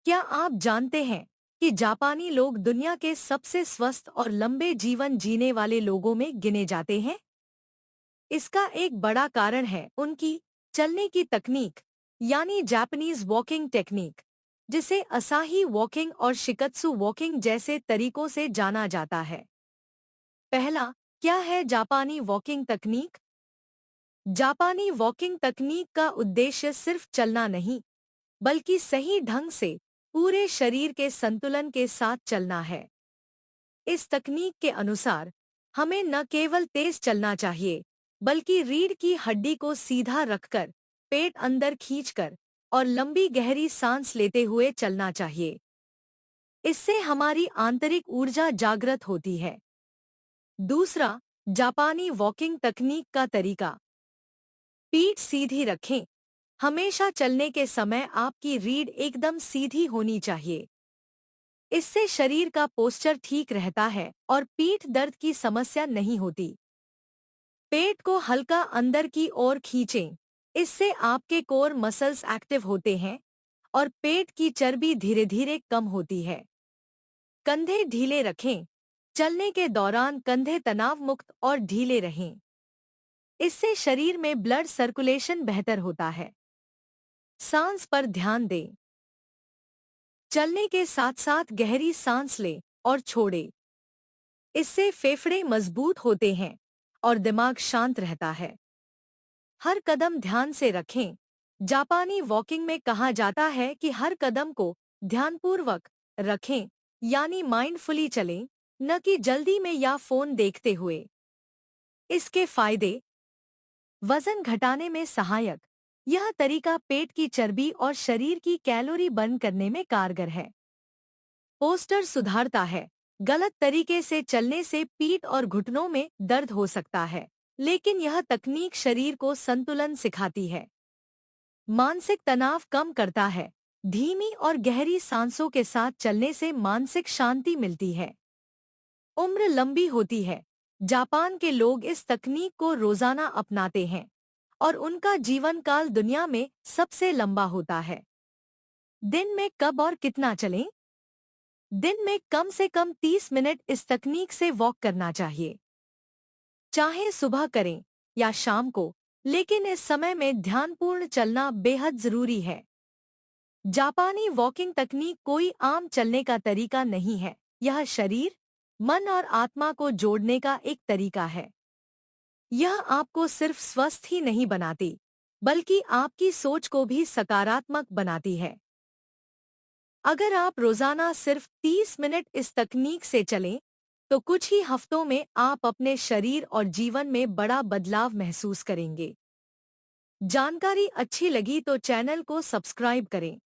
क्या आप जानते हैं कि जापानी लोग दुनिया के सबसे स्वस्थ और लंबे जीवन जीने वाले लोगों में गिने जाते हैं? इसका एक बड़ा कारण है उनकी चलने की तकनीक, यानी जापानीज वॉकिंग टेक्निक, जिसे असाही वॉकिंग और शिकत्सु वॉकिंग जैसे तरीकों से जाना जाता है। पहला, क्या है जापानी वॉकिंग तकनीक? जापानी वॉकिंग तकनीक का उद्देश्य सिर्फ चलना नहीं, बल्कि सही ढंग से पूरे शरीर के संतुलन के साथ चलना है। इस तकनीक के अनुसार हमें न केवल तेज चलना चाहिए, बल्कि रीढ़ की हड्डी को सीधा रखकर, पेट अंदर खींचकर और लंबी गहरी सांस लेते हुए चलना चाहिए। इससे हमारी आंतरिक ऊर्जा जागृत होती है। दूसरा, जापानी वॉकिंग तकनीक का तरीका। पीठ सीधी रखें। हमेशा चलने के समय आपकी रीढ़ एकदम सीधी होनी चाहिए। इससे शरीर का पोस्चर ठीक रहता है और पीठ दर्द की समस्या नहीं होती। पेट को हल्का अंदर की ओर खींचें। इससे आपके कोर मसल्स एक्टिव होते हैं और पेट की चर्बी धीरे धीरे कम होती है। कंधे ढीले रखें। चलने के दौरान कंधे तनाव मुक्त और ढीले रहें। इससे शरीर में ब्लड सर्कुलेशन बेहतर होता है। सांस पर ध्यान दें। चलने के साथ साथ गहरी सांस लें और छोड़ें। इससे फेफड़े मजबूत होते हैं और दिमाग शांत रहता है। हर कदम ध्यान से रखें। जापानी वॉकिंग में कहा जाता है कि हर कदम को ध्यानपूर्वक रखें, यानी माइंडफुली चलें, न कि जल्दी में या फोन देखते हुए। इसके फायदे: वजन घटाने में सहायक। यह तरीका पेट की चर्बी और शरीर की कैलोरी बर्न करने में कारगर है। पोस्चर सुधारता है। गलत तरीके से चलने से पीठ और घुटनों में दर्द हो सकता है, लेकिन यह तकनीक शरीर को संतुलन सिखाती है। मानसिक तनाव कम करता है। धीमी और गहरी सांसों के साथ चलने से मानसिक शांति मिलती है। उम्र लंबी होती है। जापान के लोग इस तकनीक को रोजाना अपनाते हैं और उनका जीवन काल दुनिया में सबसे लंबा होता है। दिन में कब और कितना चलें? दिन में कम से कम 30 मिनट इस तकनीक से वॉक करना चाहिए। चाहे सुबह करें या शाम को, लेकिन इस समय में ध्यानपूर्ण चलना बेहद जरूरी है। जापानी वॉकिंग तकनीक कोई आम चलने का तरीका नहीं है। यह शरीर, मन और आत्मा को जोड़ने का एक तरीका है। यह आपको सिर्फ स्वस्थ ही नहीं बनाती, बल्कि आपकी सोच को भी सकारात्मक बनाती है। अगर आप रोजाना सिर्फ 30 मिनट इस तकनीक से चलें, तो कुछ ही हफ्तों में आप अपने शरीर और जीवन में बड़ा बदलाव महसूस करेंगे। जानकारी अच्छी लगी तो चैनल को सब्सक्राइब करें।